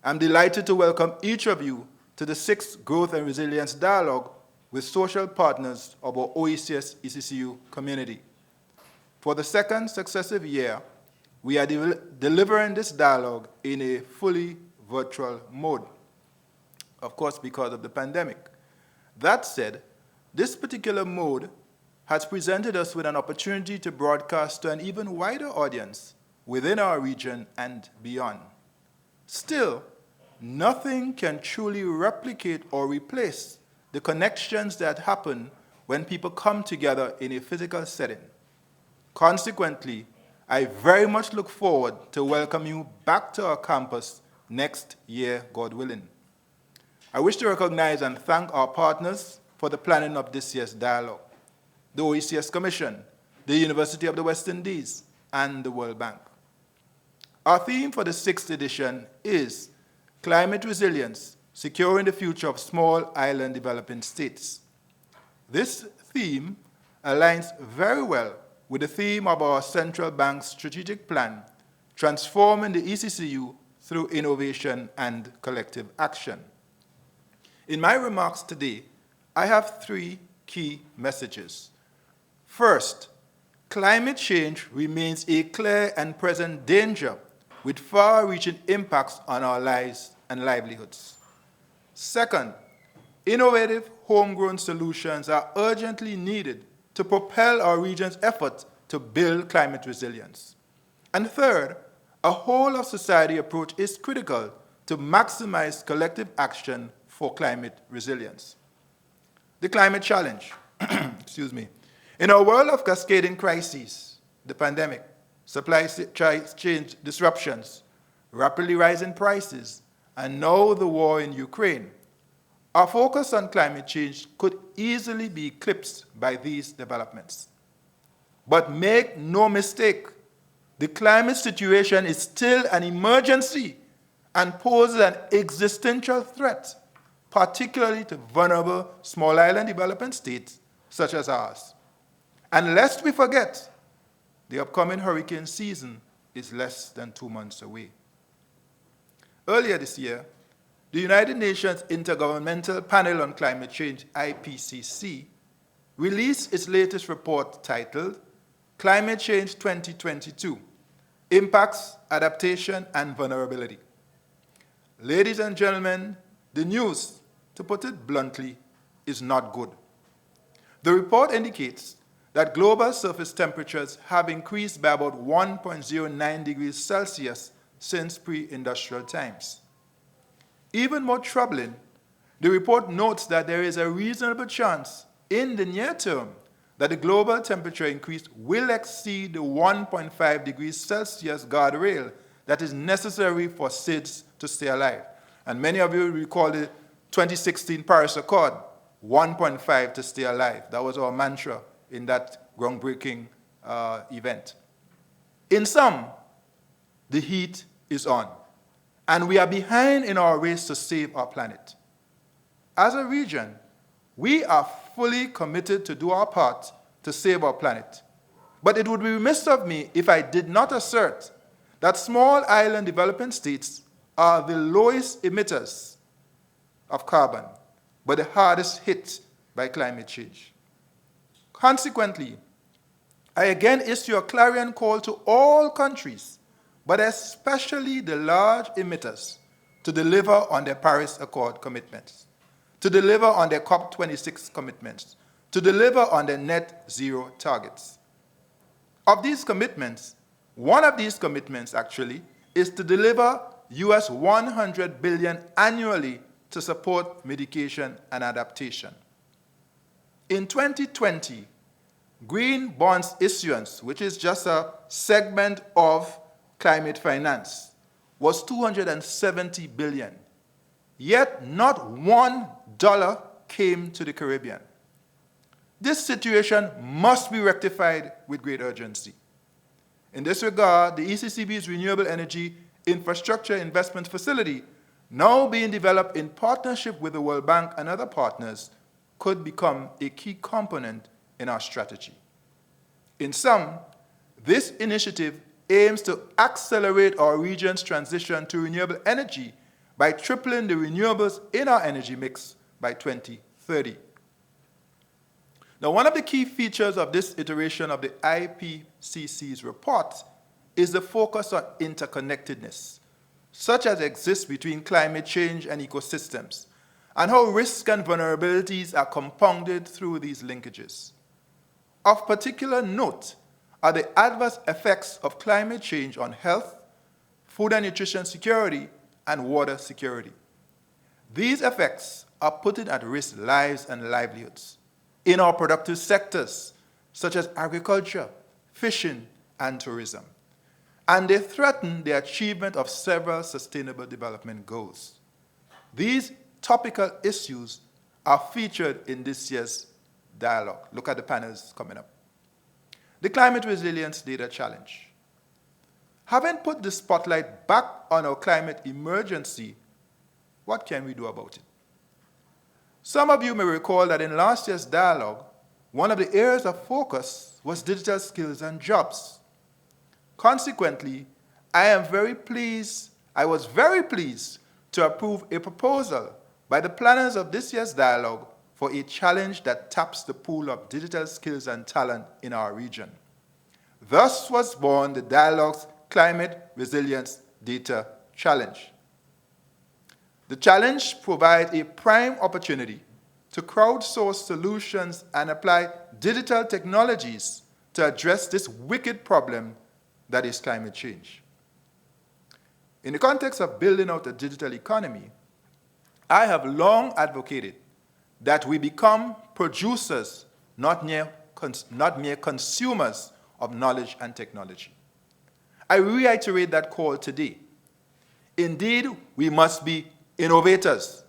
I'm delighted to welcome each of you to the 6th Growth and Resilience Dialogue with social partners of our OECS ECCU community. For the second successive year, we are delivering this dialogue in a fully virtual mode, of course, because of the pandemic. That said, this particular mode has presented us with an opportunity to broadcast to an even wider audience within our region and beyond. Still, nothing can truly replicate or replace the connections that happen when people come together in a physical setting. Consequently, I very much look forward to welcome you back to our campus next year, God willing. I wish to recognize and thank our partners for the planning of this year's dialogue: the OECS Commission, the University of the West Indies, and the World Bank. Our theme for the 6th edition is Climate Resilience, Securing the Future of Small Island Developing States. This theme aligns very well with the theme of our Central Bank's strategic plan, Transforming the ECCU through Innovation and Collective Action. In my remarks today, I have 3 key messages. First, climate change remains a clear and present danger with far-reaching impacts on our lives and livelihoods. Second, innovative homegrown solutions are urgently needed to propel our region's effort to build climate resilience. And third, a whole-of-society approach is critical to maximize collective action for climate resilience. The climate challenge. Excuse me. In a world of cascading crises, the pandemic, supply chain disruptions, rapidly rising prices, and now the war in Ukraine, our focus on climate change could easily be eclipsed by these developments. But make no mistake, the climate situation is still an emergency and poses an existential threat, particularly to vulnerable small island developing states such as ours. And lest we forget, the upcoming hurricane season is less than 2 months away. Earlier this year, the United Nations Intergovernmental Panel on Climate Change, IPCC, released its latest report titled Climate Change 2022, Impacts, Adaptation, and Vulnerability. Ladies and gentlemen, the news, to put it bluntly, is not good. The report indicates that global surface temperatures have increased by about 1.09 degrees Celsius since pre-industrial times. Even more troubling, the report notes that there is a reasonable chance in the near term that the global temperature increase will exceed the 1.5 degrees Celsius guardrail that is necessary for SIDS to stay alive. And many of you recall the 2016 Paris Accord, 1.5 to stay alive. That was our mantra in that groundbreaking event. In sum, the heat is on, and we are behind in our race to save our planet. As a region, we are fully committed to do our part to save our planet. But it would be remiss of me if I did not assert that small island developing states are the lowest emitters of carbon, but the hardest hit by climate change. Consequently, I again issue a clarion call to all countries, but especially the large emitters, to deliver on their Paris Accord commitments, to deliver on their COP26 commitments, to deliver on their net zero targets. Of these commitments, one of these commitments actually is to deliver US $100 billion annually to support mitigation and adaptation. In 2020, green bonds issuance, which is just a segment of climate finance, was $270 billion. Yet not $1 came to the Caribbean. This situation must be rectified with great urgency. In this regard, the ECCB's Renewable Energy Infrastructure Investment Facility, now being developed in partnership with the World Bank and other partners, could become a key component in our strategy. In sum, this initiative aims to accelerate our region's transition to renewable energy by tripling the renewables in our energy mix by 2030. Now, one of the key features of this iteration of the IPCC's report is the focus on interconnectedness, such as exists between climate change and ecosystems, and how risks and vulnerabilities are compounded through these linkages. Of particular note are the adverse effects of climate change on health, food and nutrition security, and water security. These effects are putting at risk lives and livelihoods in our productive sectors, such as agriculture, fishing, and tourism, and they threaten the achievement of several sustainable development goals. These topical issues are featured in this year's dialogue. Look at the panels coming up. The Climate Resilience Data Challenge. Having put the spotlight back on our climate emergency, what can we do about it? Some of you may recall that in last year's dialogue, one of the areas of focus was digital skills and jobs. Consequently, I was very pleased to approve a proposal by the planners of this year's dialogue for a challenge that taps the pool of digital skills and talent in our region. Thus was born the dialogue's Climate Resilience Data Challenge. The challenge provides a prime opportunity to crowdsource solutions and apply digital technologies to address this wicked problem that is climate change. In the context of building out a digital economy, I have long advocated that we become producers, not mere consumers of knowledge and technology. I reiterate that call today. Indeed, we must be innovators,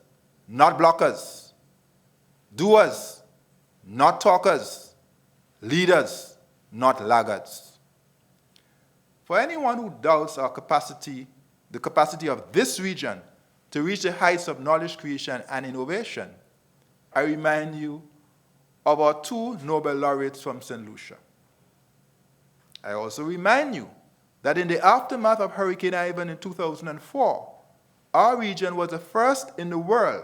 not blockers, doers, not talkers, leaders, not laggards. For anyone who doubts our capacity, the capacity of this region to reach the heights of knowledge creation and innovation, I remind you of our two Nobel laureates from St. Lucia. I also remind you that in the aftermath of Hurricane Ivan in 2004, our region was the first in the world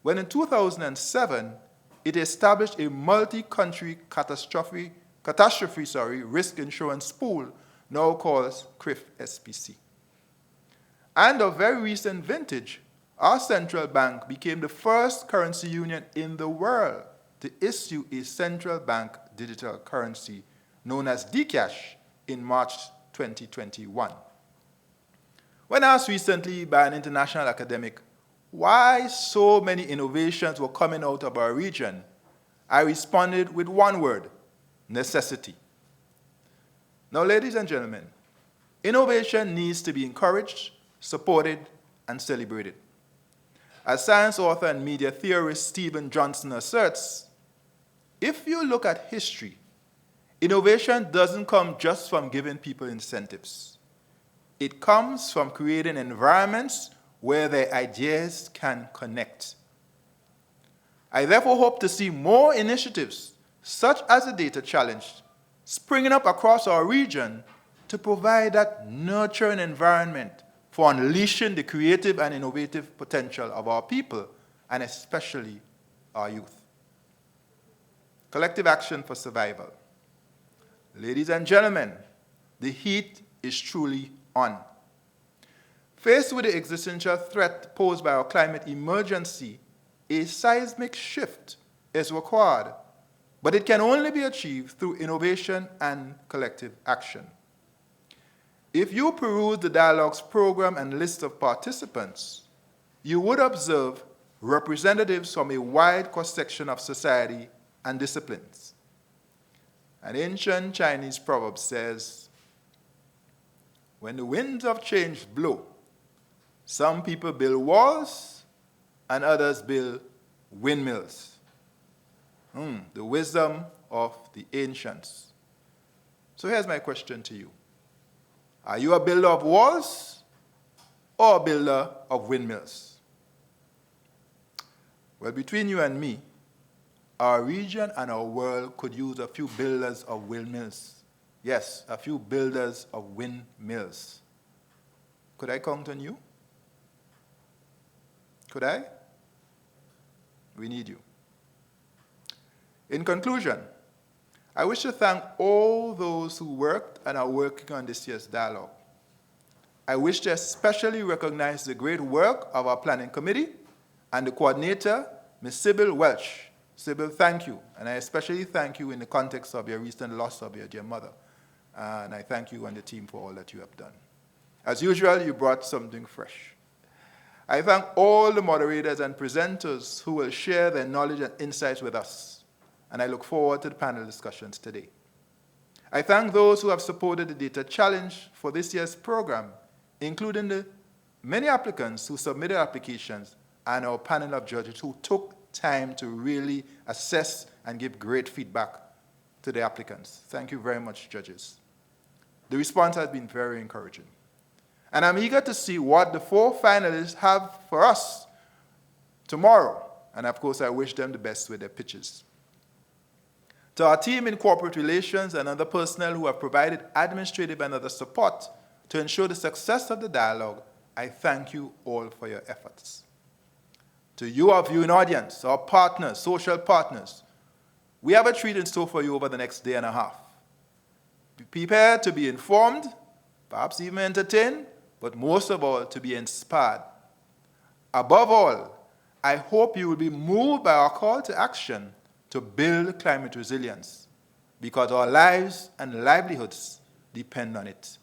when in 2007, it established a multi-country catastrophe risk insurance pool, now called CRIF SPC. And of very recent vintage, our central bank became the first currency union in the world to issue a central bank digital currency known as Dcash in March 2021. When asked recently by an international academic why so many innovations were coming out of our region, I responded with one word: necessity. Now, ladies and gentlemen, innovation needs to be encouraged, supported, and celebrated. As science author and media theorist Stephen Johnson asserts, if you look at history, innovation doesn't come just from giving people incentives. It comes from creating environments where their ideas can connect. I therefore hope to see more initiatives, such as the Data Challenge, springing up across our region to provide that nurturing environment for unleashing the creative and innovative potential of our people, and especially our youth. Collective action for survival. Ladies and gentlemen, the heat is truly on. Faced with the existential threat posed by our climate emergency, a seismic shift is required, but it can only be achieved through innovation and collective action. If you peruse the dialogue's program and list of participants, you would observe representatives from a wide cross-section of society and disciplines. An ancient Chinese proverb says, when the winds of change blow, some people build walls and others build windmills. The wisdom of the ancients. So here's my question to you. Are you a builder of walls or a builder of windmills? Well, between you and me, our region and our world could use a few builders of windmills. Yes, a few builders of windmills. Could I count on you? Could I? We need you. In conclusion, I wish to thank all those who worked and are working on this year's dialogue. I wish to especially recognize the great work of our planning committee and the coordinator, Ms. Sybil Welch. Sybil, thank you. And I especially thank you in the context of your recent loss of your dear mother. And I thank you and the team for all that you have done. As usual, you brought something fresh. I thank all the moderators and presenters who will share their knowledge and insights with us. And I look forward to the panel discussions today. I thank those who have supported the data challenge for this year's program, including the many applicants who submitted applications and our panel of judges who took time to really assess and give great feedback to the applicants. Thank you very much, judges. The response has been very encouraging. And I'm eager to see what the 4 finalists have for us tomorrow. And of course, I wish them the best with their pitches. To our team in corporate relations and other personnel who have provided administrative and other support to ensure the success of the dialogue, I thank you all for your efforts. To you, our viewing audience, our partners, social partners, we have a treat in store for you over the next day and a half. Be prepared to be informed, perhaps even entertained, but most of all, to be inspired. Above all, I hope you will be moved by our call to action to build climate resilience, because our lives and livelihoods depend on it.